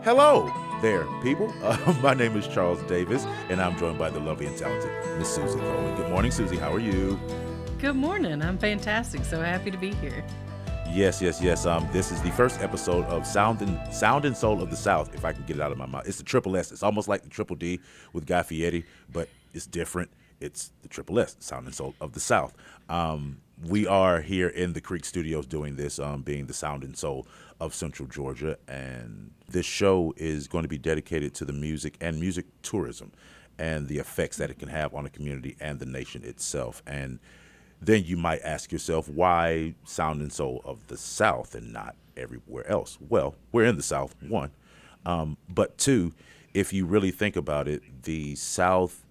Hello there, people. My name is Charles Davis, and I'm joined by the lovely and talented Miss Susie Cowan. Good morning, Susie. How are you? Good morning. I'm fantastic. So happy to be here. Yes. This is the first episode of Sound and Soul of the South, if I can get it out of my mouth. It's the Triple S. It's almost like the Triple D with Guy Fieri, but it's different. It's the Triple S, Sound and Soul of the South. We are here in the Creek Studios doing this, being the Sound and Soul of Central Georgia, and this show is going to be dedicated to the music and music tourism and the effects that it can have on the community and the nation itself. And then you might ask yourself, why Sound and Soul of the South and not everywhere else? Well, we're in the South, one. But two, if you really think about it, the South,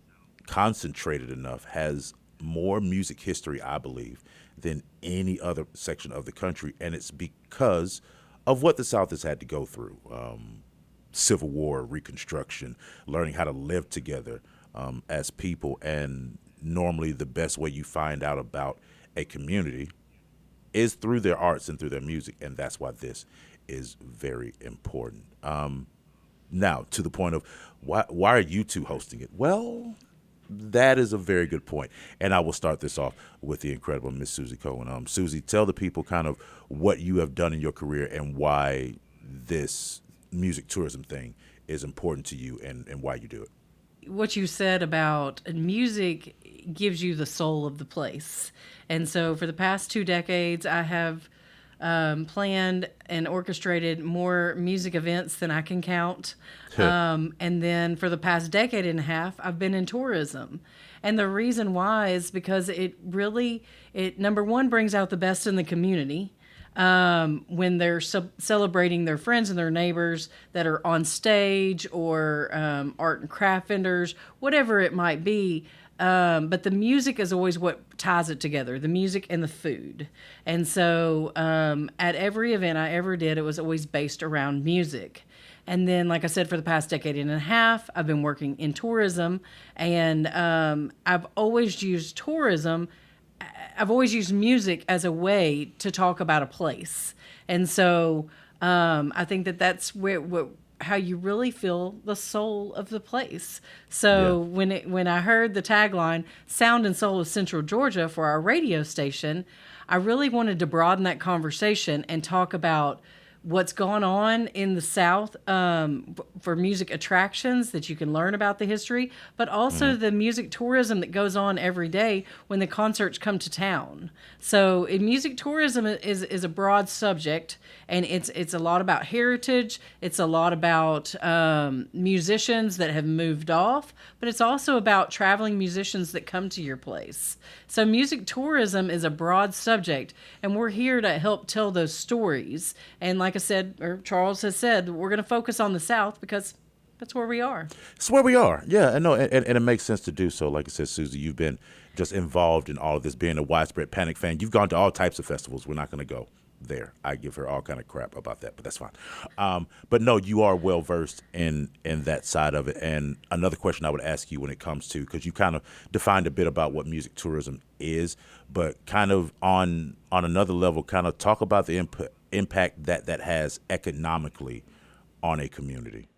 concentrated enough, has more music history, I believe, than any other section of the country. And it's because of what the South has had to go through. Civil War, Reconstruction, learning how to live together as people. And normally the best way you find out about a community is through their arts and through their music. And that's why this is very important. Now, to the point of why are you two hosting it? Well, that is a very good point. And I will start this off with the incredible Miss Susie Cowan. Susie, tell the people kind of what you have done in your career and why this music tourism thing is important to you and why you do it. What you said about music gives you the soul of the place. And so for the past 2 decades, I have planned and orchestrated more music events than I can count. And then for the past decade and a half, I've been in tourism. And the reason why is because it number one, brings out the best in the community. When they're celebrating their friends and their neighbors that are on stage or art and craft vendors, whatever it might be. But the music is always what ties it together, the music and the food. And so at every event I ever did, it was always based around music. And then, like I said, for the past decade and a half, I've been working in tourism. And I've always used music as a way to talk about a place. And so I think that's how you really feel the soul of the place. So when I heard the tagline, Sound and Soul of Central Georgia, for our radio station, I really wanted to broaden that conversation and talk about what's going on in the South for music attractions that you can learn about the history, but also the music tourism that goes on every day when the concerts come to town. So music tourism is a broad subject, and it's a lot about heritage. It's a lot about musicians that have moved off, but it's also about traveling musicians that come to your place. So music tourism is a broad subject, and we're here to help tell those stories. And like I said, or Charles has said, we're going to focus on the South because that's where we are. It's where we are. Yeah, and no, and it makes sense to do so. Like I said, Susie, you've been just involved in all of this, being a widespread Panic fan. You've gone to all types of festivals. We're not going to go there. I give her all kind of crap about that, but that's fine. But no, you are well versed in that side of it. And another question I would ask you when it comes to, because you kind of defined a bit about what music tourism is, but kind of on another level, kind of talk about the impact that has economically on a community.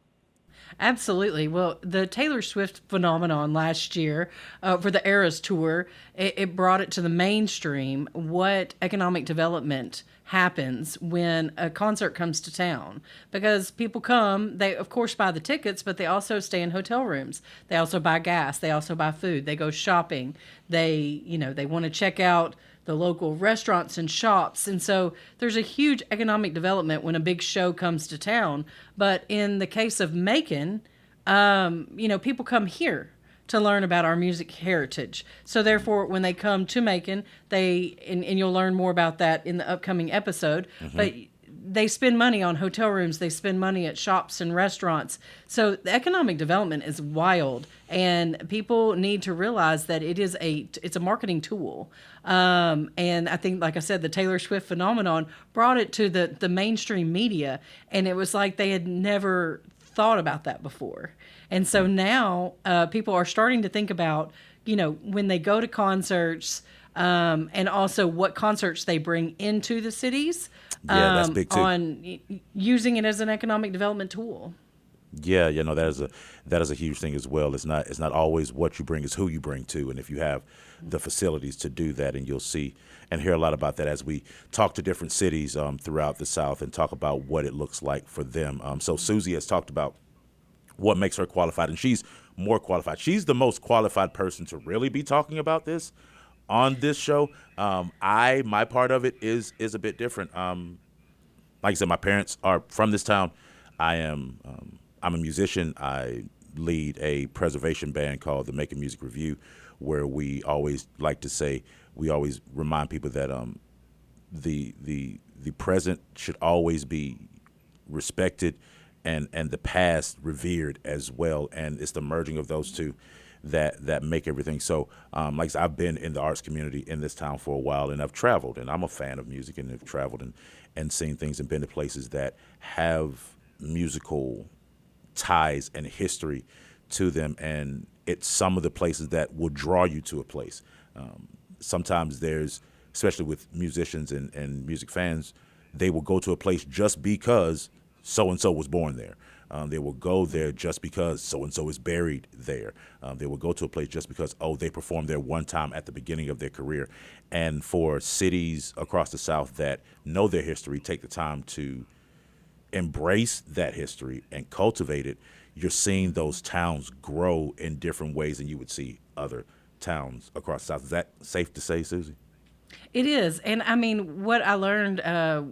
Absolutely. Well, the Taylor Swift phenomenon last year for the Eras Tour, it brought it to the mainstream what economic development happens when a concert comes to town. Because people come, they of course buy the tickets, but they also stay in hotel rooms. They also buy gas. They also buy food. They go shopping. They want to check out the local restaurants and shops. And so there's a huge economic development when a big show comes to town. But in the case of Macon, people come here to learn about our music heritage. So therefore, when they come to Macon, and you'll learn more about that in the upcoming episode, but they spend money on hotel rooms, they spend money at shops and restaurants. So the economic development is wild, and people need to realize that it's a marketing tool. And I think, like I said, the Taylor Swift phenomenon brought it to the mainstream media, and it was like they had never thought about that before. And so now people are starting to think about, when they go to concerts, and also what concerts they bring into the cities. Yeah, that's big too. On using it as an economic development tool. Yeah, that is a huge thing as well. It's not always what you bring, it's who you bring too. And if you have the facilities to do that, and you'll see and hear a lot about that as we talk to different cities throughout the South and talk about what it looks like for them. So Susie has talked about what makes her qualified, and she's more qualified. She's the most qualified person to really be talking about this on this show. I my part of it is a bit different. Like I said, my parents are from this town. I'm a musician. I lead a preservation band called the Making Music Review, where we always like to say we always remind people that the present should always be respected, and the past revered as well. And it's the merging of those two that make everything. So, like I said, I've been in the arts community in this town for a while, and I've traveled, and I'm a fan of music, and have traveled and seen things and been to places that have musical ties and history to them, and it's some of the places that will draw you to a place. Sometimes there's, especially with musicians and music fans, they will go to a place just because so and so was born there. They will go there just because so and so is buried there. They will go to a place just because, oh, they performed there one time at the beginning of their career. And for cities across the South that know their history, take the time to embrace that history and cultivate it, you're seeing those towns grow in different ways than you would see other towns across the South. Is that safe to say, Susie? It is. And I mean, what I learned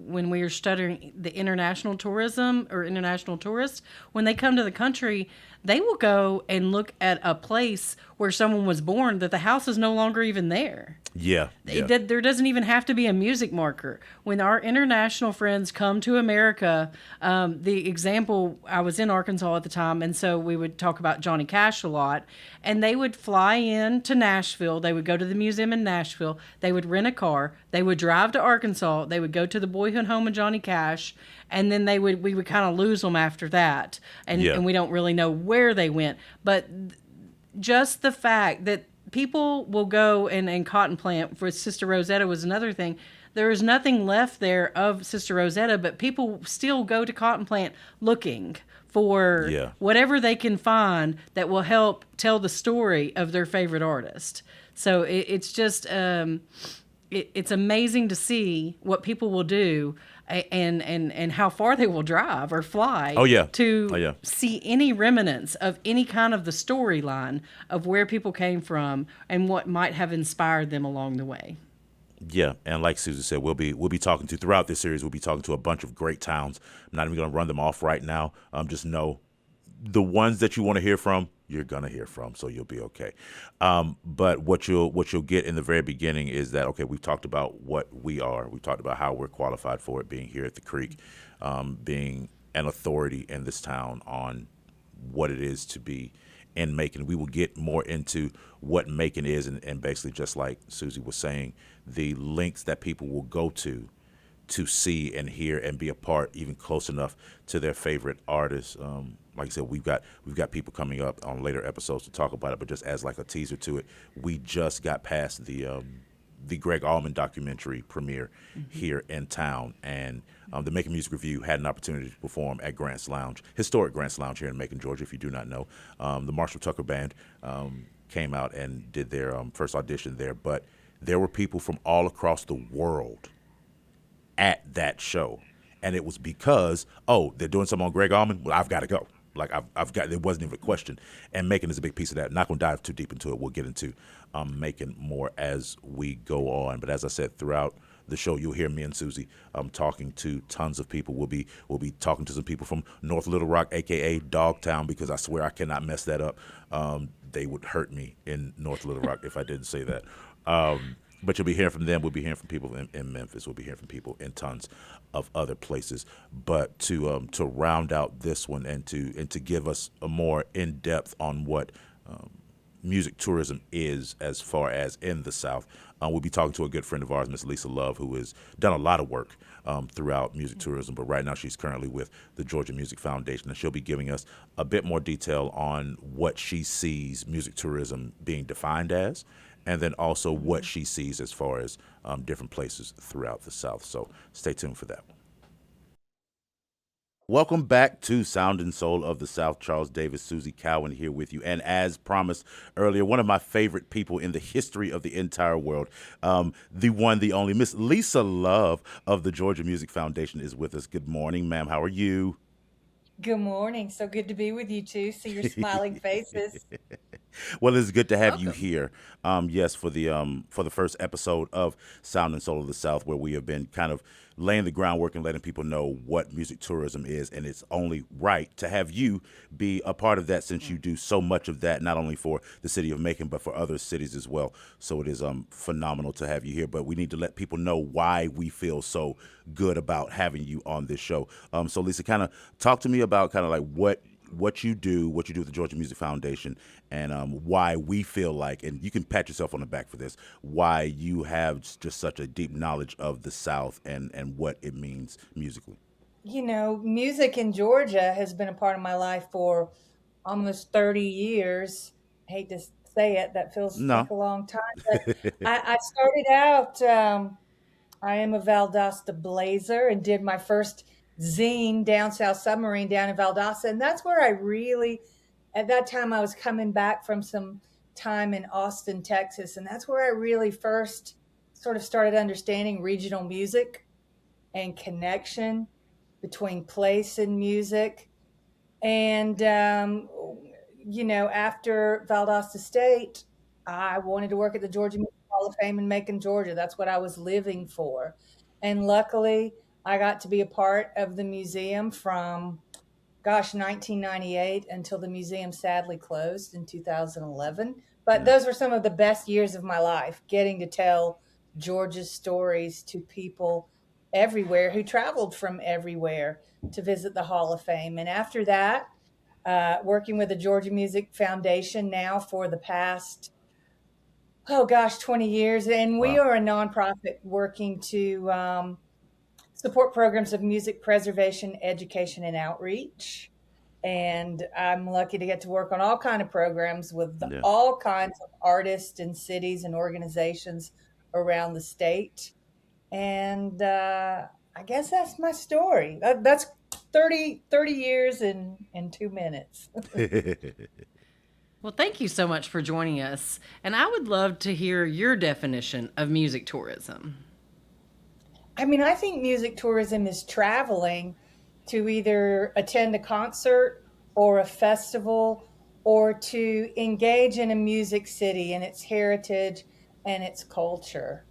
when we were studying the international tourism or international tourists, when they come to the country, they will go and look at a place where someone was born that the house is no longer even there. Yeah, yeah, There doesn't even have to be a music marker. When our international friends come to America, the example, I was in Arkansas at the time, and so we would talk about Johnny Cash a lot. And they would fly in to Nashville. They would go to the museum in Nashville. They would rent a car. They would drive to Arkansas. They would go to the boyhood home of Johnny Cash, and then we would kind of lose them after that, yeah, and we don't really know where they went. But just the fact that people will go and cotton plant for Sister Rosetta was another thing. There is nothing left there of Sister Rosetta, but people still go to cotton plant looking for yeah. whatever they can find that will help tell the story of their favorite artist. So it's just it's amazing to see what people will do, and how far they will drive or fly Oh yeah, to oh yeah. see any remnants of any kind of the storyline of where people came from and what might have inspired them along the way. Yeah, and like Susan said, we'll be talking to throughout this series. We'll be talking to a bunch of great towns. I'm not even going to run them off right now. Just know the ones that you want to hear from, you're gonna hear from, so you'll be okay. But what you'll get in the very beginning is that, okay, we've talked about what we are. We've talked about how we're qualified for it, being here at the Creek, being an authority in this town on what it is to be in Macon. We will get more into what Macon is, and basically, just like Susie was saying, the links that people will go to see and hear and be a part, even close enough to their favorite artists. Like I said, we've got people coming up on later episodes to talk about it. But just as like a teaser to it, we just got past the Greg Allman documentary premiere here in town, and the Making Music Review had an opportunity to perform at Grant's Lounge, historic Grant's Lounge here in Macon, Georgia. If you do not know, the Marshall Tucker Band came out and did their first audition there, but there were people from all across the world at that show, and it was because, oh, they're doing something on Greg Allman. Well, I've got to go. Like I've got. It wasn't even a question. And Macon is a big piece of that. Not going to dive too deep into it. We'll get into Macon more as we go on. But as I said, throughout the show, you'll hear me and Susie talking to tons of people. We'll be talking to some people from North Little Rock, aka Dogtown, because I swear I cannot mess that up. They would hurt me in North Little Rock if I didn't say that. But you'll be hearing from them. We'll be hearing from people in Memphis. We'll be hearing from people in tons of other places. But to round out this one, and to give us a more in depth on what music tourism is as far as in the South, we'll be talking to a good friend of ours, Miss Lisa Love, who has done a lot of work throughout music tourism. But right now she's currently with the Georgia Music Foundation, and she'll be giving us a bit more detail on what she sees music tourism being defined as, and then also what she sees as far as different places throughout the South. So stay tuned for that one. Welcome back to Sound and Soul of the South. Charles Davis, Susie Cowan here with you. And as promised earlier, one of my favorite people in the history of the entire world, the one, the only, Miss Lisa Love of the Georgia Music Foundation is with us. Good morning, ma'am. How are you? Good morning. So good to be with you too. See your smiling faces. Well, it's good to have you Welcome. here. Yes, for the first episode of Sound and Soul of the South, where we have been kind of laying the groundwork and letting people know what music tourism is, and it's only right to have you be a part of that since you do so much of that, not only for the city of Macon but for other cities as well. So it is phenomenal to have you here. But we need to let people know why we feel so good about having you on this show. So Lisa, kind of talk to me about kind of like what you do with the Georgia Music Foundation, and why we feel like, and you can pat yourself on the back for this, why you have just such a deep knowledge of the South and what it means musically. Music in Georgia has been a part of my life for almost 30 years. I hate to say it, that feels like No. a long time, but I started out, I am a Valdosta Blazer and did my first zine down South Submarine down in Valdosta. And that's where I really, at that time, I was coming back from some time in Austin, Texas. And that's where I really first sort of started understanding regional music and connection between place and music. And, after Valdosta State, I wanted to work at the Georgia Music Hall of Fame in Macon, Georgia. That's what I was living for. And luckily, I got to be a part of the museum from, 1998 until the museum sadly closed in 2011. But Yeah. those were some of the best years of my life, getting to tell Georgia's stories to people everywhere who traveled from everywhere to visit the Hall of Fame. And after that, working with the Georgia Music Foundation now for the past, 20 years. And we Wow. are a nonprofit working to support programs of music preservation, education, and outreach. And I'm lucky to get to work on all kind of programs with Yeah. all kinds of artists and cities and organizations around the state. And I guess that's my story. That's 30 years in 2 minutes. Well, thank you so much for joining us. And I would love to hear your definition of music tourism. I mean, I think music tourism is traveling to either attend a concert or a festival or to engage in a music city and its heritage and its culture.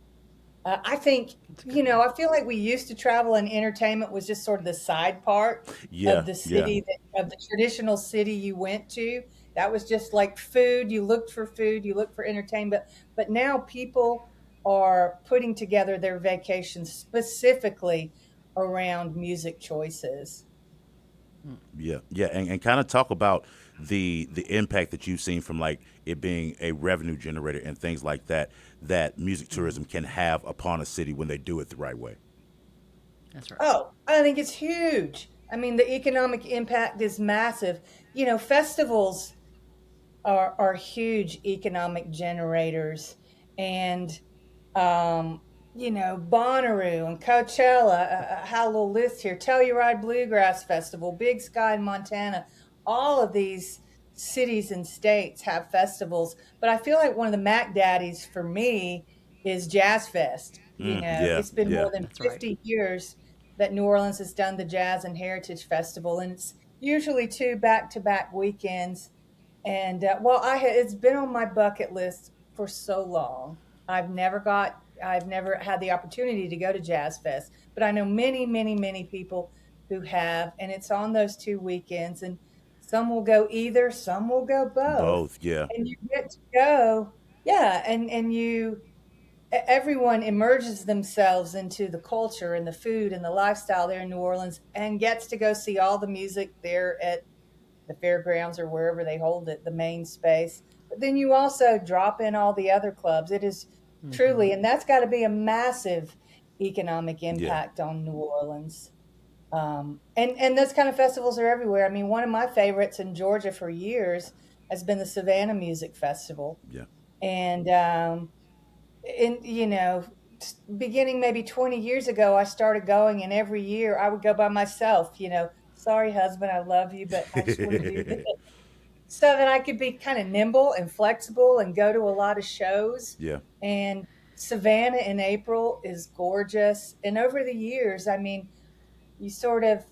I think, That's a good one. I feel like we used to travel and entertainment was just sort of the side part Yeah. of the Yeah. city, of the traditional city you went to. That was just like food. You looked for food, you looked for entertainment. But now people are putting together their vacations specifically around music choices. Yeah, yeah, and kind of talk about the impact that you've seen from like it being a revenue generator and things like that that music Mm-hmm. tourism can have upon a city when they do it the right way. That's right. Oh, I think it's huge. I mean, the economic impact is massive. Festivals are huge economic generators, and um, Bonnaroo and Coachella. How little list here: Telluride Bluegrass Festival, Big Sky in Montana. All of these cities and states have festivals, but I feel like one of the Mac Daddies for me is Jazz Fest. Yeah, It's been yeah, more than That's right. 50 years that New Orleans has done the Jazz and Heritage Festival, and it's usually two back-to-back weekends. And it's been on my bucket list for so long. I've never had the opportunity to go to Jazz Fest, but I know many, many, many people who have, and it's on those 2 weekends. And some will go either, some will go both, both. Yeah, and you get to go, yeah, everyone immerses themselves into the culture and the food and the lifestyle there in New Orleans, and gets to go see all the music there at the fairgrounds or wherever they hold it, the main space. But then you also drop in all the other clubs. It is Mm-hmm. truly, and that's got to be a massive economic yeah, impact on New Orleans. And those kind of festivals are everywhere. I mean, one of my favorites in Georgia for years has been the Savannah Music Festival, yeah, and in beginning maybe 20 years ago, I started going, and every year I would go by myself. Sorry, husband, I love you, but I just want to do this so that I could be kind of nimble and flexible and go to a lot of shows. Yeah. And Savannah in April is gorgeous. And over the years, I mean, you sort of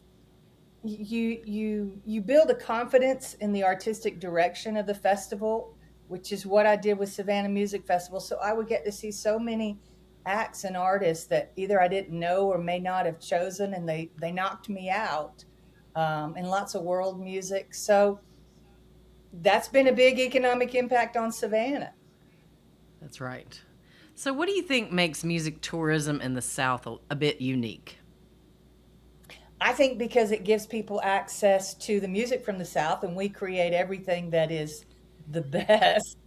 you build a confidence in the artistic direction of the festival, which is what I did with Savannah Music Festival. So I would get to see so many acts and artists that either I didn't know or may not have chosen, and they knocked me out, and lots of world music. So that's been a big economic impact on Savannah. That's right. So, what do you think makes music tourism in the South a bit unique? I think because it gives people access to the music from the South, and we create everything that is the best,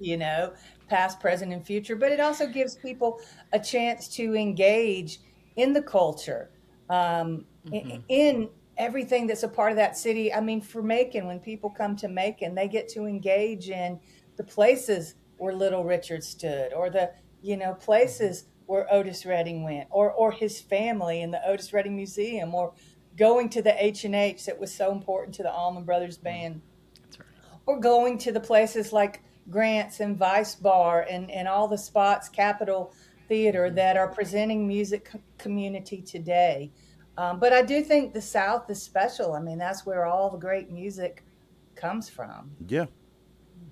past, present, and future. But it also gives people a chance to engage in the culture, in everything that's a part of that city. I mean, for Macon, when people come to Macon, they get to engage in the places where Little Richard stood, or the places where Otis Redding went, or his family in the Otis Redding Museum, or going to the H&H that was so important to the Allman Brothers Band, That's right. or going to the places like Grants and Vice Bar, and all the spots, Capitol Theater, that are presenting music community today. But I do think the South is special. I mean, that's where all the great music comes from. Yeah.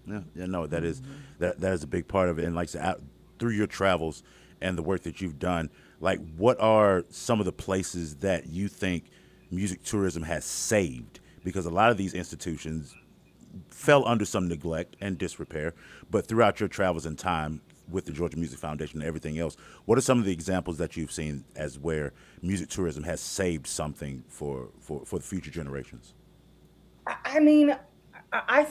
Yeah, yeah, no, that is a big part of it. And like I said, through your travels and the work that you've done, like what are some of the places that you think music tourism has saved? Because a lot of these institutions fell under some neglect and disrepair, but throughout your travels and time with the Georgia Music Foundation and everything else, what are some of the examples that you've seen as where music tourism has saved something for the future generations? I mean, I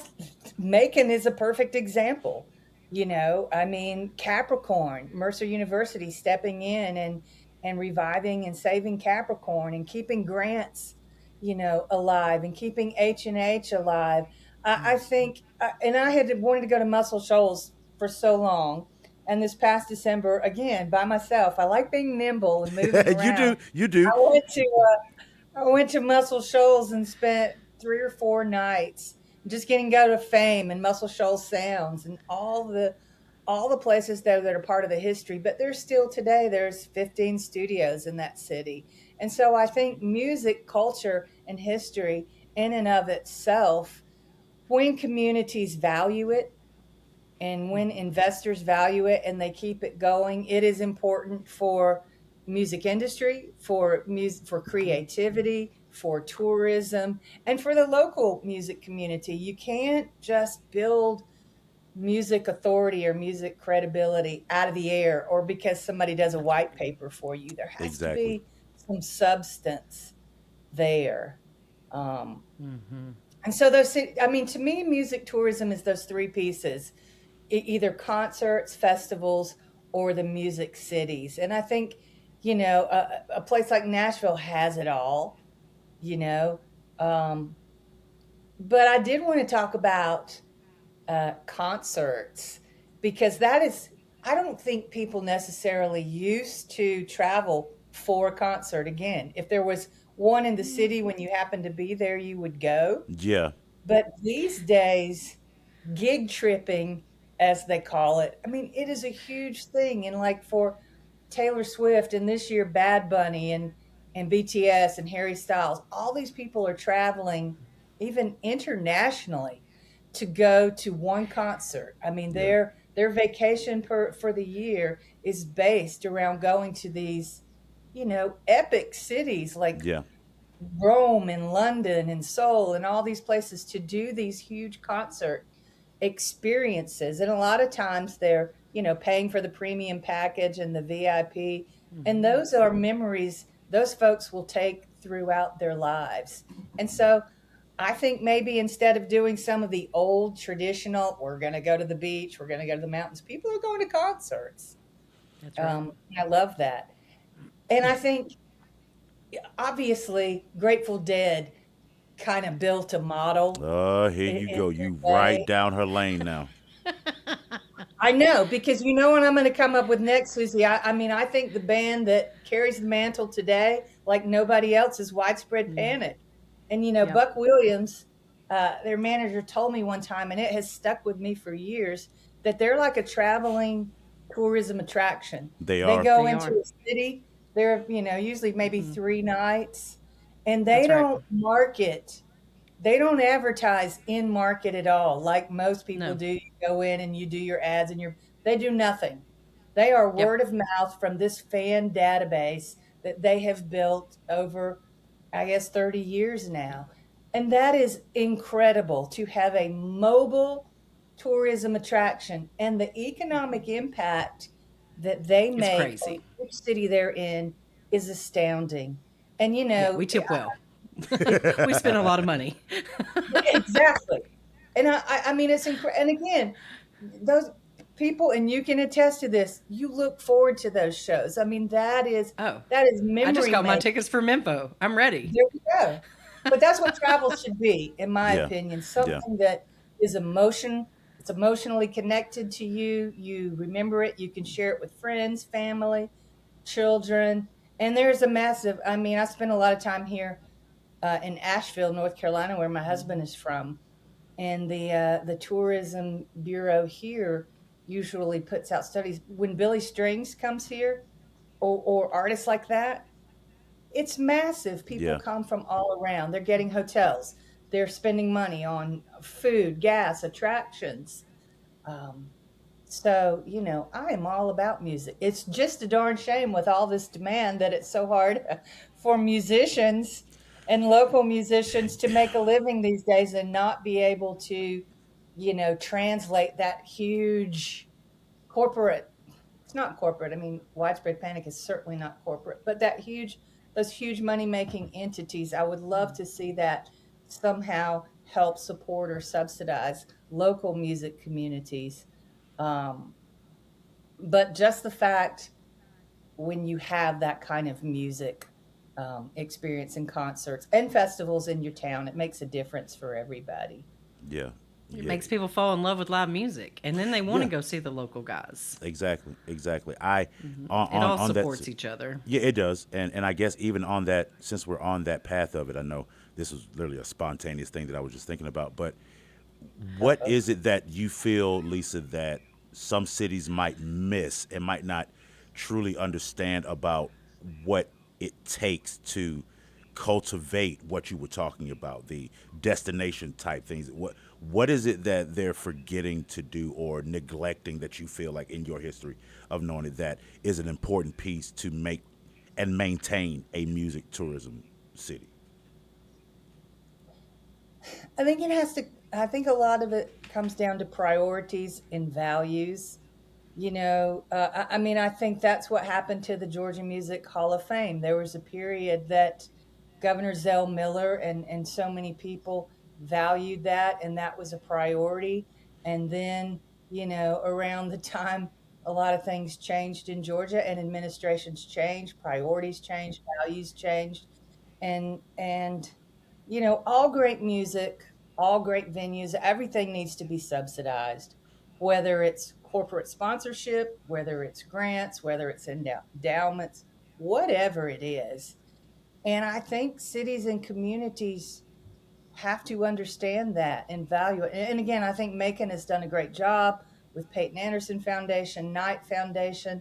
Macon is a perfect example. I mean, Capricorn, Mercer University stepping in and reviving and saving Capricorn, and keeping grants, alive, and keeping H&H alive. I think, and I had wanted to go to Muscle Shoals for so long. And this past December, again, by myself, I like being nimble and moving You do, around. you do. I went to I went to Muscle Shoals and spent 3 or 4 nights just getting go to Fame and Muscle Shoals Sounds and all the places there that are part of the history. But there's still today, there's 15 studios in that city. And so I think music, culture, and history in and of itself, when communities value it, and when investors value it and they keep it going, it is important for music industry, for music, for creativity, for tourism, and for the local music community. You can't just build music authority or music credibility out of the air, or because somebody does a That's white right. paper for you. There has to Exactly. be some substance there. Um, and so I mean, to me, music tourism is those three pieces: either concerts, festivals, or the music cities. And I think, a place like Nashville has it all, you know. Um, but I did want to talk about concerts, because I don't think people necessarily used to travel for a concert. Again, if there was one in the city when you happened to be there, you would go. Yeah. But these days, gig tripping, as they call it, I mean, it is a huge thing. And like for Taylor Swift, and this year Bad Bunny, and BTS and Harry Styles, all these people are traveling even internationally to go to one concert. I mean, Yeah. their vacation for the year is based around going to these, epic cities like Yeah. Rome and London and Seoul and all these places, to do these huge concert experiences. And a lot of times they're, paying for the premium package and the VIP. And those are memories those folks will take throughout their lives. And so I think maybe instead of doing some of the old traditional, we're going to go to the beach, we're going to go to the mountains, people are going to concerts. That's right. I love that. And I think obviously Grateful Dead kind of built a model Here you in go. their You right day. down her lane now. I know, because you know what I'm going to come up with next, Susie. I mean, I think the band that carries the mantle today, like nobody else, is Widespread Panic. And Yeah. Buck Williams, their manager, told me one time, and it has stuck with me for years, that they're like a traveling tourism attraction. They They are. go They into are. a city, they're, usually maybe 3 nights, and they That's right. don't market, they don't advertise in market at all like most people No. do. You go in and you do your ads and they do nothing. They are Yep. word of mouth from this fan database that they have built over, I guess, 30 years now. And that is incredible to have a mobile tourism attraction, and the economic impact that they It's make on crazy. each city they're in is astounding. And Yeah, we tip well. We spend a lot of money. exactly. And I mean, it's incredible. And again, those people, and you can attest to this, you look forward to those shows. I mean, Oh, that is I just memory got my making. tickets for Mempo. I'm ready. There we go. But that's what travel should be, in my Yeah. opinion. Yeah. Something that is it's emotionally connected to you. You remember it. You can share it with friends, family, children. And there's a massive, I mean, I spend a lot of time here in Asheville, North Carolina, where my husband is from. And the tourism bureau here usually puts out studies when Billy Strings comes here, or artists like that. It's massive. People Yeah. come from all around. They're getting hotels. They're spending money on food, gas, attractions. Um, so, I am all about music. It's just a darn shame with all this demand that it's so hard for musicians and local musicians to make a living these days and not be able to, translate that huge corporate. It's not corporate. I mean, widespread panic is certainly not corporate, but those huge money making entities, I would love to see that somehow help support or subsidize local music communities. Um, but just the fact, when you have that kind of music experience in concerts and festivals in your town, it makes a difference for everybody. Yeah. It Yeah. makes people fall in love with live music, and then they want to Yeah. go see the local guys. Exactly. Exactly. I It all on that. supports each other. Yeah, it does. And I guess even on that, since we're on that path of it, I know this was literally a spontaneous thing that I was just thinking about. But what is it that you feel, Lisa, that some cities might miss and might not truly understand about what it takes to cultivate what you were talking about, the destination type things? What is it that they're forgetting to do or neglecting that you feel like in your history of knowing it that is an important piece to make and maintain a music tourism city? I think it has to, I think a lot of it comes down to priorities and values. I mean, I think that's what happened to the Georgia Music Hall of Fame. There was a period that Governor Zell Miller and so many people valued that, and that was a priority. And then, around the time a lot of things changed in Georgia and administrations changed, priorities changed, values changed, and all great music, all great venues, everything needs to be subsidized, whether it's corporate sponsorship, whether it's grants, whether it's endowments, whatever it is. And I think cities and communities have to understand that and value it. And again, I think Macon has done a great job with Peyton Anderson Foundation, Knight Foundation,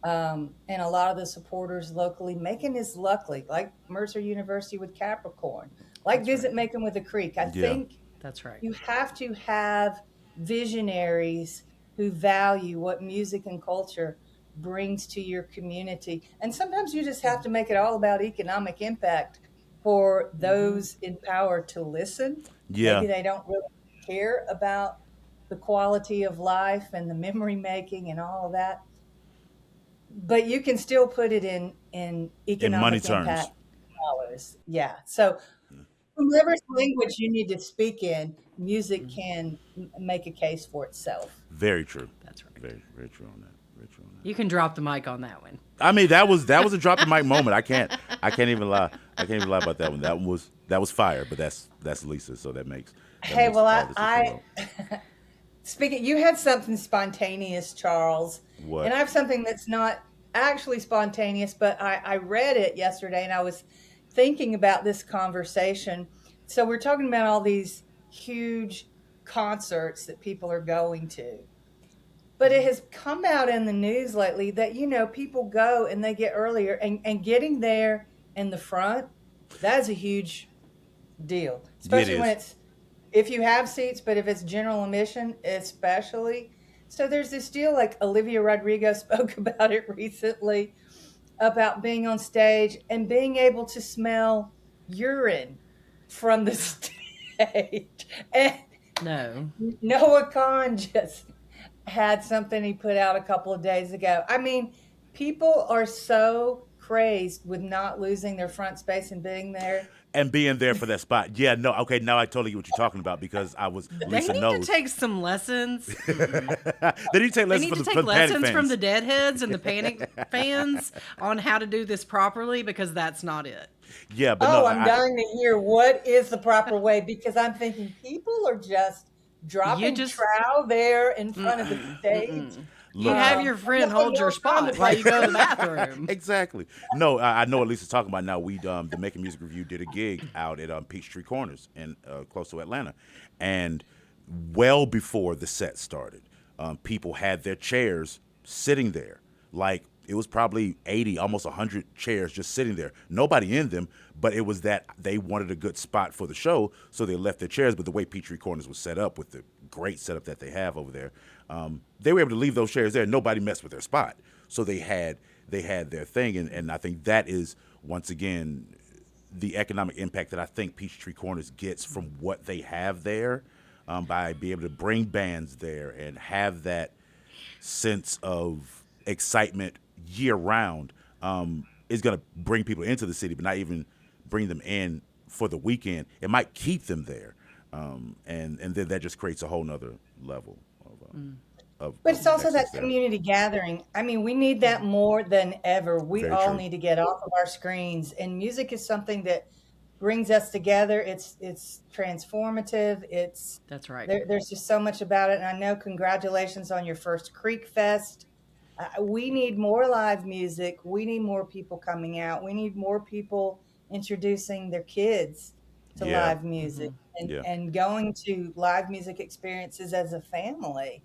and a lot of the supporters locally. Macon is lucky, like Mercer University with Capricorn, like That's right. Visit Macon with a Creek. I Yeah. think That's right. you have to have visionaries who value what music and culture brings to your community. And sometimes you just have to make it all about economic impact for those in power to listen. Yeah. Maybe they don't really care about the quality of life and the memory making and all of that, but you can still put it in In money economic impact terms. dollars. Yeah. So whoever language you need to speak in, music can make a case for itself. Very true. That's right. Very, very true on that. Very true on that. You can drop the mic on that one. I mean, that was a drop the mic moment. I can't even lie. I can't even lie about that one. That was fire. But that's Lisa, so that Hey, makes well, all this as well. speaking, you had something spontaneous, Charles, and What? I have something that's not actually spontaneous, but I read it yesterday and I was thinking about this conversation. So we're talking about all these huge concerts that people are going to. But it has come out in the news lately that, people go and they get earlier, and getting there in the front, that is a huge deal, Yeah, it especially when is. it's, if you have seats, but if it's general admission, especially. So there's this deal, like Olivia Rodrigo spoke about it recently, about being on stage and being able to smell urine from the stage. And No. Noah Khan just had something he put out a couple of days ago. I mean, people are so crazed with not losing their front space and being there. And being there for that spot. Yeah, no, okay, now I totally get what you're talking about because I was They Lisa need to knows. take some lessons. They need to take They lessons need to from take from the Panic lessons from fans. the Deadheads and the Panic fans on how to do this properly, because that's not it. Yeah, but no, Oh, I'm dying to hear what is the proper way, because I'm thinking people are just You dropping just trow there in front of the stage. you look, have your friend hold your spot while you go to the bathroom. exactly. No, I know what Lisa's talking about now. We the Making Music Review did a gig out at Peachtree Corners in close to Atlanta, and well before the set started, people had their chairs sitting there. Like it was probably 80, almost 100 chairs just sitting there. Nobody in them, but it was that they wanted a good spot for the show, so they left their chairs. But the way Peachtree Corners was set up with the great setup that they have over there, they were able to leave those chairs there. Nobody messed with their spot, so they had their thing, and I think that is once again the economic impact that I think Peachtree Corners gets from what they have there, by being able to bring bands there and have that sense of excitement year round, is going to bring people into the city, but not even bring them in for the weekend. It might keep them there, and then that just creates a whole nother level But of it's also that excess there. community gathering. I mean, we need that more than ever. We Very all true. need to get off of our screens, and music is something that brings us together. It's transformative. That's right. There's just so much about it. And I know, congratulations on your first Creek Fest. We need more live music. We need more people coming out. We need more people introducing their kids to Yeah, live music, and, yeah, and going to live music experiences as a family.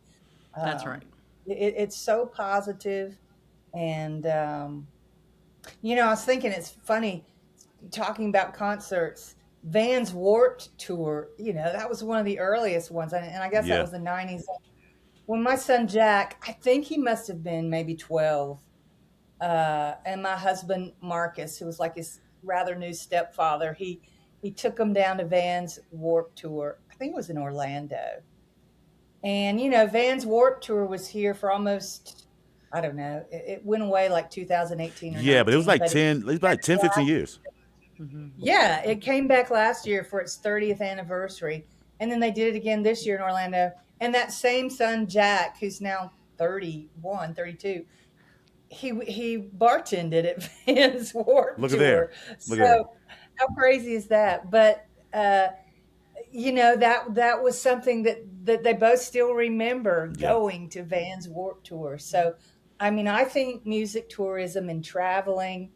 That's Um, right. it's so positive, and I was thinking, it's funny talking about concerts. Van's Warped Tour, that was one of the earliest ones, and I guess that yeah. was the '90s. When my son Jack, I think he must have been maybe 12, and my husband Marcus, who was like his rather new stepfather, he took him down to Van's Warped Tour. I think it was in Orlando. And Van's Warp Tour was here for almost, I don't know, it went away like 2018 or Yeah, but it was 19, like but 10, it was like 10, 15 years. yeah, it came back last year for its 30th anniversary. And then they did it again this year in Orlando. And that same son, Jack, who's now 31, 32, he bartended at Van's Warp Look at there. Tour. Look at there. So how crazy is that? But that was something that they both still remember, Yeah. going to Van's Warp Tour. So I mean, I think music tourism and traveling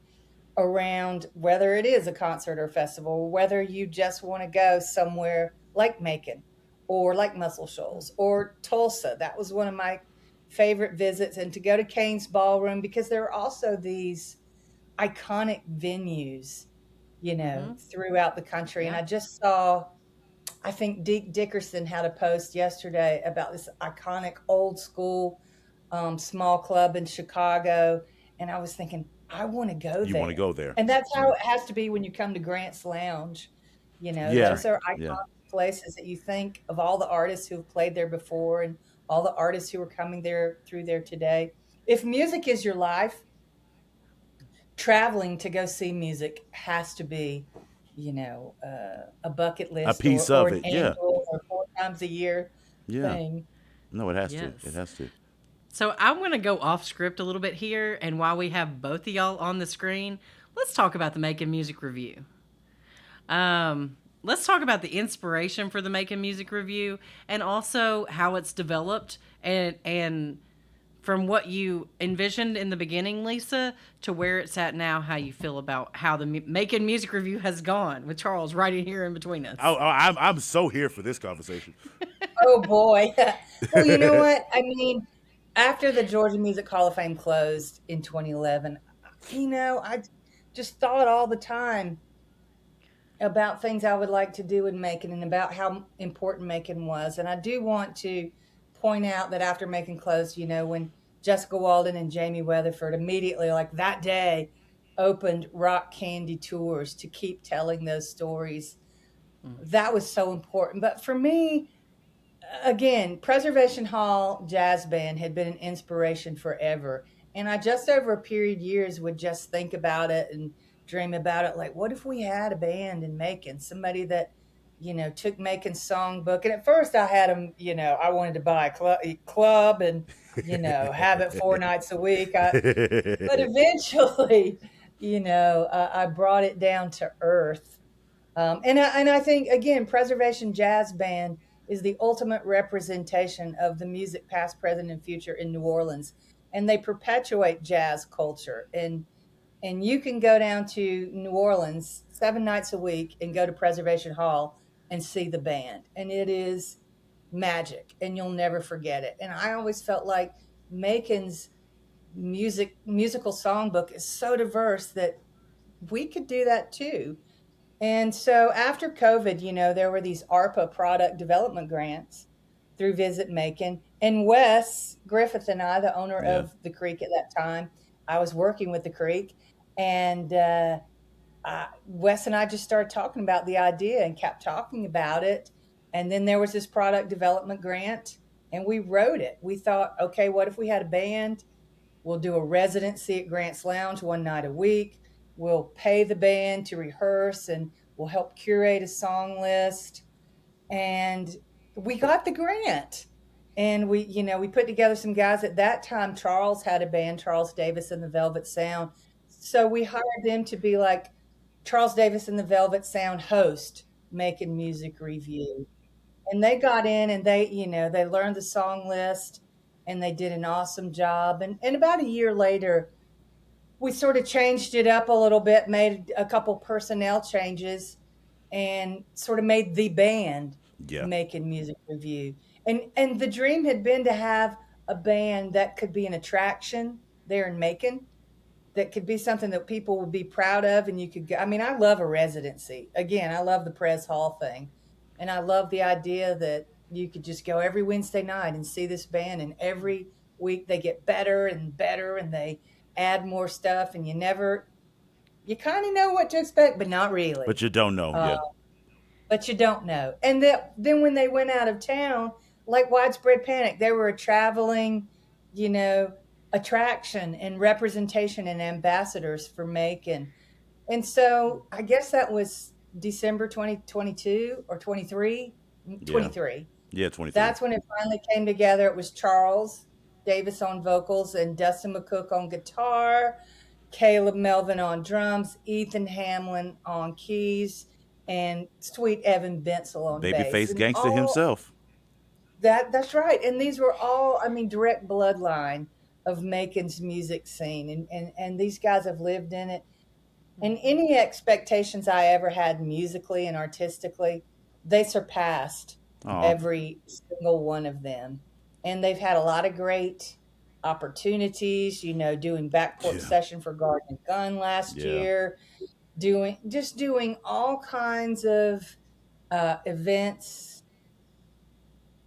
around, whether it is a concert or festival, whether you just want to go somewhere like Macon or like Muscle Shoals or Tulsa. That was one of my favorite visits. And to go to Kane's Ballroom, because there are also these iconic venues, throughout the country. And Yeah. I just saw, I think Deke Dickerson had a post yesterday about this iconic old school small club in Chicago. And I was thinking, I want to go You want to there. go there. And that's how it has to be when you come to Grant's Lounge. Yeah. Those are Yeah. iconic places that you think of, all the artists who have played there before and all the artists who are coming there through there today. If music is your life, traveling to go see music has to be, a bucket A list, or, piece or of an it. Yeah. annual or 4 times a year Yeah. thing. No, it has to. It Yes. has to. So I'm going to go off script a little bit here, and while we have both of y'all on the screen, let's talk about the Making Music Review. Let's talk about the inspiration for the Making Music Review, and also how it's developed, and from what you envisioned in the beginning, Lisa, to where it's at now, how you feel about how the Making Music Review has gone with Charles right in here in between Oh, us. I'm so here for this conversation. Oh boy. Well, you know what? I mean, after the Georgia Music Hall of Fame closed in 2011, I just thought all the time about things I would like to do in Macon and about how important Macon was. And I do want to point out that after Macon closed, when Jessica Walden and Jamie Weatherford immediately, like that day, opened Rock Candy Tours to keep telling those stories, that was so important. But for me, again, Preservation Hall Jazz Band had been an inspiration forever. And I just over a period of years would just think about it and dream about it. Like, what if we had a band in Macon, somebody that, took Macon's songbook. And at first I had them, I wanted to buy a club and, have it 4 nights a week. But eventually, I brought it down to earth. And I think, again, Preservation Jazz Band is the ultimate representation of the music past, present, and future in New Orleans. And they perpetuate jazz culture. And you can go down to New Orleans 7 nights a week and go to Preservation Hall and see the band. And it is magic, and you'll never forget it. And I always felt like Macon's musical songbook is so diverse that we could do that too. And so after COVID, there were these ARPA product development grants through Visit Macon. And Wes Griffith and I, the owner Yeah. of the Creek at that time, I was working with the Creek. And Wes and I just started talking about the idea and kept talking about it. And then there was this product development grant, and we wrote it. We thought, okay, what if we had a band? We'll do a residency at Grant's Lounge 1 night a week. We'll pay the band to rehearse and we'll help curate a song list. And we got the grant. And we put together some guys at that time. Charles had a band, Charles Davis and the Velvet Sound. So we hired them to be like Charles Davis and the Velvet Sound host, Making Music Review. And they got in and they learned the song list and they did an awesome job. And about a year later, we sort of changed it up a little bit, made a couple personnel changes, and sort of made the band Yeah. Making Music Review. And the dream had been to have a band that could be an attraction there in Macon, that could be something that people would be proud of, and you could go. I mean, I love a residency. Again, I love the Pres Hall thing, and I love the idea that you could just go every Wednesday night and see this band, and every week they get better and better, and they add more stuff, and you kind of know what to expect, but not really. But you don't know. Uh, Yeah. but you don't know. And then when they went out of town, like Widespread Panic, they were a traveling, you know, attraction and representation and ambassadors for Macon. And so I guess that was December 2022 or 23, Yeah. 23. Yeah. 23. That's when it finally came together. It was Charles Davis on vocals and Dustin McCook on guitar, Caleb Melvin on drums, Ethan Hamlin on keys, and sweet Evan Bensel on bass. Babyface And gangster all himself. that's right. And these were all, I mean, direct bloodline of Macon's music scene. And these guys have lived in it. And any expectations I ever had musically and artistically, they surpassed Oh. every single one of them. And they've had a lot of great opportunities, doing backport Yeah. session for Garden and Gun last Yeah. year, doing all kinds of events.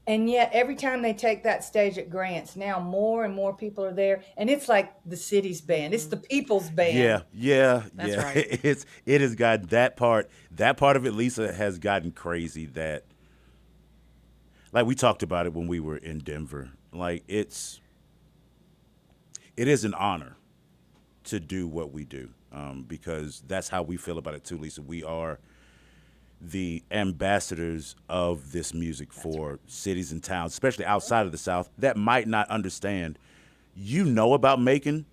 And yet every time they take that stage at Grants, now more and more people are there. And it's like the city's band. It's the people's Yeah, band. yeah, That's yeah. right. It has gotten that part. That part of it, Lisa, has gotten crazy. That, like, we talked about it when we were in Denver. Like, it is an honor to do what we do, because that's how we feel about it too, Lisa. We are the ambassadors of this music for cities and towns, especially outside of the South, that might not understand. You know about Macon,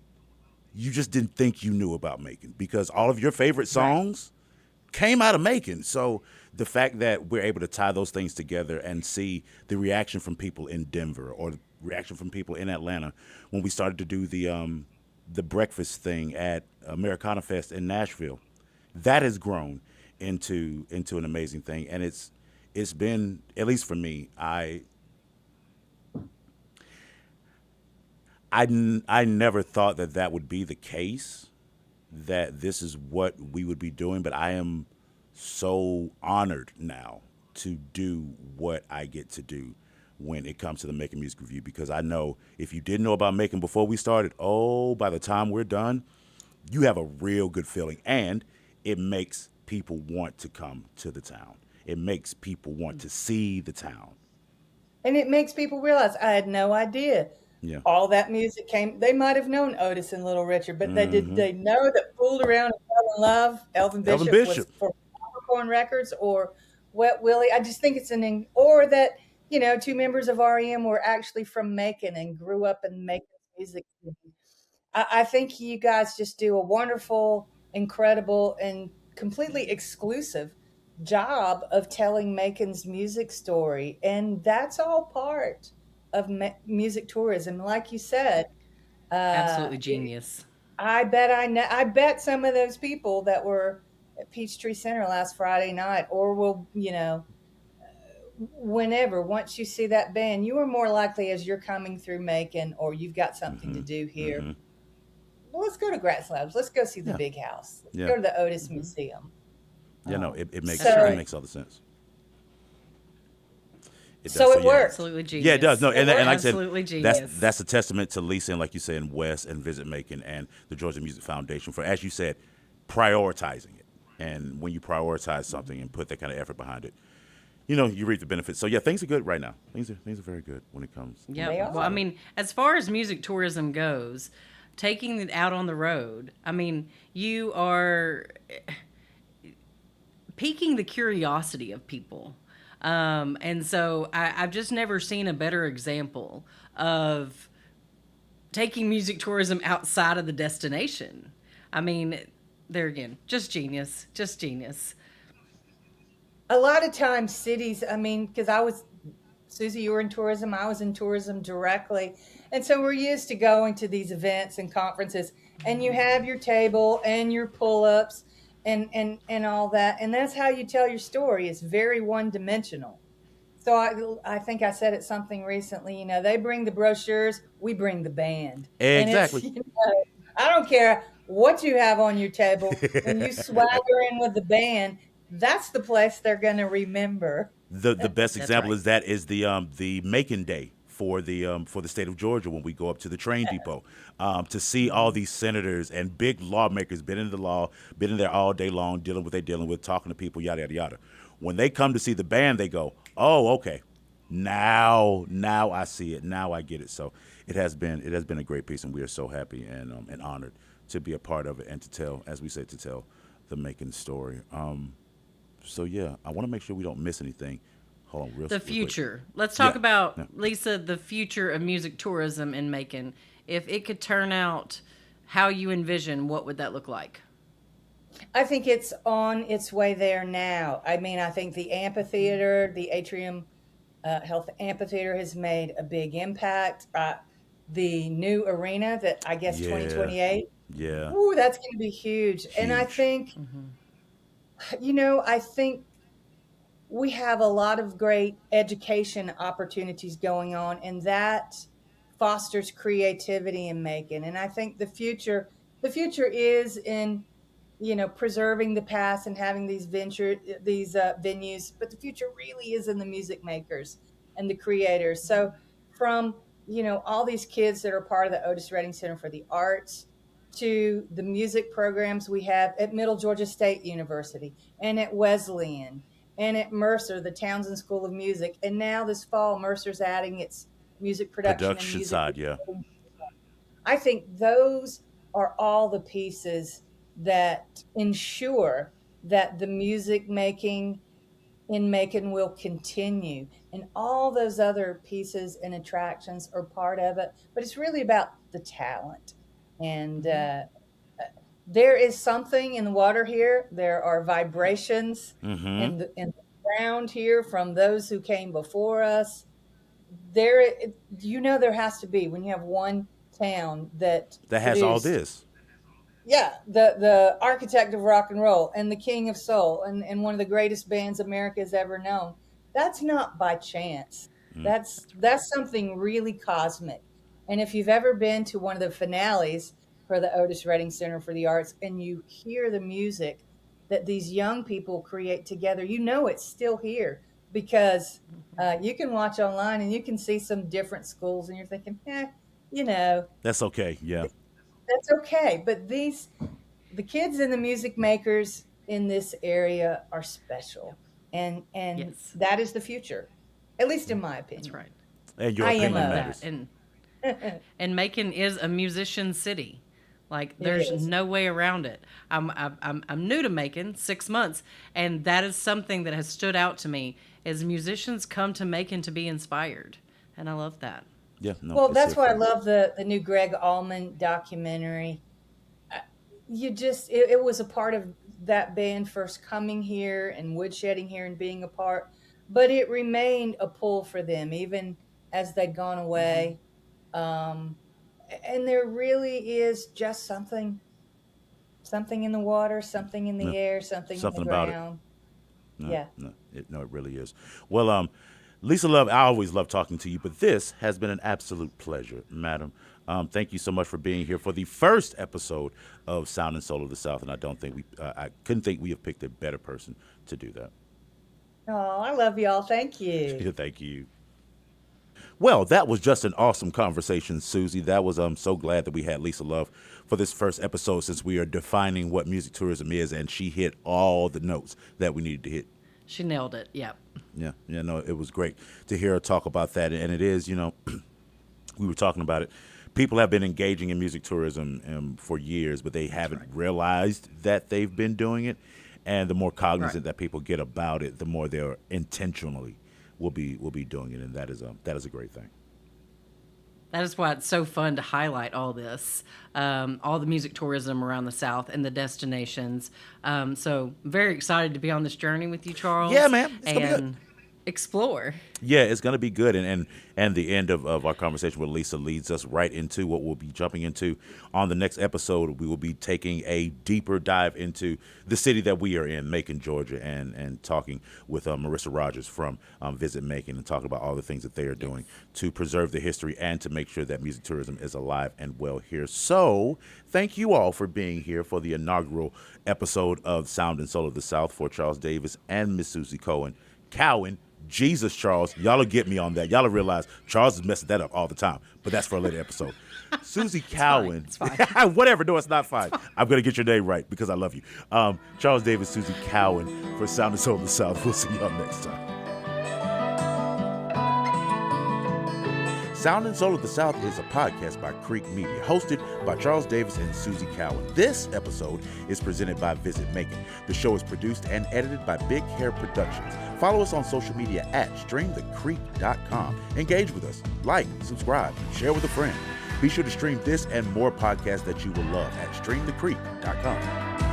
you just didn't think you knew about Macon because all of your favorite Right. songs came out of Macon. So the fact that we're able to tie those things together and see the reaction from people in Denver or reaction from people in Atlanta when we started to do the breakfast thing at Americana Fest in Nashville. That has grown into an amazing thing, and it's been, at least for me, I never thought that that would be the case, that this is what we would be doing, but I am so honored now to do what I get to do when it comes to the Making Music Review, because I know if you didn't know about Making before we started, oh, by the time we're done, you have a real good feeling, and it makes people want to come to the town. It makes people want to see the town. And it makes people realize I had no idea Yeah. all that music came. They might have known Otis and Little Richard, but they know that Fooled Around and Fell in Love, Elvin Elvin Bishop was Bishop. for Popcorn Records or Wet Willie. I just think it's or that, two members of REM were actually from Macon and grew up in Macon's music scene. I think you guys just do a wonderful, incredible, and completely exclusive job of telling Macon's music story. And that's all part of music tourism. Like you said, uh, Absolutely genius. I bet some of those people that were at Peachtree Center last Friday night, or will, whenever, once you see that band, you are more likely as you're coming through Macon or you've got something to do here. Well, let's go to Gratz Labs. Let's go see the Yeah. big house. Let's Yeah. go to the Otis Museum. Yeah. No, it makes That's So, it right. makes all the sense. It does. so So it yeah. worked. Absolutely Yeah, it does. genius. No, It and worked. like I said, Absolutely that's genius. that's a testament to Lisa and, like you said, and Wes and Visit Macon and the Georgia Music Foundation for, as you said, prioritizing it. And when you prioritize something and put that kind of effort behind it, you reap the benefits. So yeah, things are good right now. Things are very good when it comes They Yeah. Well, I are. to mean, as far as music tourism goes, taking it out on the road, I mean, you are piquing the curiosity of people. And so I've just never seen a better example of taking music tourism outside of the destination. I mean, there again, just genius, just genius. A lot of times, cities, I mean, because Susie, you were in tourism, I was in tourism directly. And so we're used to going to these events and conferences, and you have your table and your pull ups and all that. And that's how you tell your story. It's very one dimensional. So I think I said it something recently. They bring the brochures, we bring the band, and it's exactly I don't care what you have on your table when you swagger in with the band. That's the place they're going to remember. the best That's example right. is the Macon Day for the state of Georgia when we go up to the train depot to see all these senators and big lawmakers been in the law, been in there all day long, dealing with what they're dealing with, talking to people, yada yada yada. When they come to see the band, they go, "Oh, okay, now I see it, now I get it." So it has been a great piece, and we are so happy and honored to be a part of it and to tell, as we said, to tell the Macon story. So yeah, I want to make sure we don't miss anything. Hold on, The real quick. future. Let's talk Yeah, about, yeah. Lisa, the future of music tourism in Macon. If it could turn out how you envision, what would that look like? I think it's on its way there now. I mean, I think the amphitheater, the Atrium Health Amphitheater, has made a big impact. The new arena that I guess Yeah, 2028, yeah, ooh, that's going to be huge. And I huge. think, I think we have a lot of great education opportunities going on, and that fosters creativity in Macon. And I think the future is in preserving the past and having these venues, but the future really is in the music makers and the creators. So from all these kids that are part of the Otis Redding Center for the Arts to the music programs we have at Middle Georgia State University and at Wesleyan and at Mercer, the Townsend School of Music. And now this fall, Mercer's adding its music production and Production music side, yeah. recording. I think those are all the pieces that ensure that the music making in Macon will continue. And all those other pieces and attractions are part of it. But it's really about the talent. And there is something in the water here. There are vibrations Mm-hmm. in the ground here from those who came before us. there, there has to be, when you have one town that That has all produced, this. yeah, the architect of rock and roll and the king of soul and one of the greatest bands America has ever known. That's not by chance. That's something really cosmic. And if you've ever been to one of the finales for the Otis Redding Center for the Arts and you hear the music that these young people create together, it's still here because you can watch online and you can see some different schools and you're thinking, you know, That's okay. Yeah. that's okay. But the kids and the music makers in this area are special, and Yes, that is the future, at least in my that's opinion. right. And your I am opinion Love a that. matters. And Macon is a musician city. Like it there's is. no way around it. I'm new to Macon, 6 months, and that is something that has stood out to me. Is musicians come to Macon to be inspired, and I love that. Yeah. No. Well, It's that's here why for I you. love the new Greg Allman documentary. It was a part of that band first coming here and woodshedding here and being a part, but it remained a pull for them even as they'd gone away. Um, and there really is just something in the water, something in Yeah. the air, something in the Something about it. ground. No, Yeah. no, no, it really is. Well, Lisa Love, I always love talking to you, but this has been an absolute pleasure, madam. Thank you so much for being here for the first episode of Sound and Soul of the South, and I couldn't think we have picked a better person to do that. Oh, I love y'all. Thank you. Thank you. Well, that was just an awesome conversation, Susie. That was I'm so glad that we had Lisa Love for this first episode since we are defining what music tourism is, and she hit all the notes that we needed to hit. She nailed it. Yep. Yeah, no, it was great to hear her talk about that, and it is, we were talking about it. People have been engaging in music tourism for years, but they haven't realized that they've been doing it. And the more Right. cognizant that people get about it, the more they're intentionally will be doing it, and that is a great thing. That is why it's so fun to highlight all the music tourism around the South and the destinations. So very excited to be on this journey with you, Charles. Yeah, man, it's gonna be good. And explore. Yeah, it's going to be good. And the end of our conversation with Lisa leads us right into what we'll be jumping into on the next episode. We will be taking a deeper dive into the city that we are in, Macon, Georgia, and talking with Marissa Rogers from Visit Macon and talking about all the things that they are doing to preserve the history and to make sure that music tourism is alive and well here. So thank you all for being here for the inaugural episode of Sound and Soul of the South for Charles Davis and Miss Susie Cowan. Jesus, Charles, y'all will get me on that. Y'all will realize Charles is messing that up all the time, but that's for a later episode. Susie Cowan. It's fine. Whatever. No, it's not fine. I'm going to get your name right because I love you. Charles Davis, Susie Cowan for Sound and Soul of the South. We'll see y'all next time. Sound and Soul of the South is a podcast by Creek Media, hosted by Charles Davis and Susie Cowan. This episode is presented by Visit Macon. The show is produced and edited by Big Hair Productions. Follow us on social media at streamthecreek.com. Engage with us, like, subscribe, share with a friend. Be sure to stream this and more podcasts that you will love at streamthecreek.com.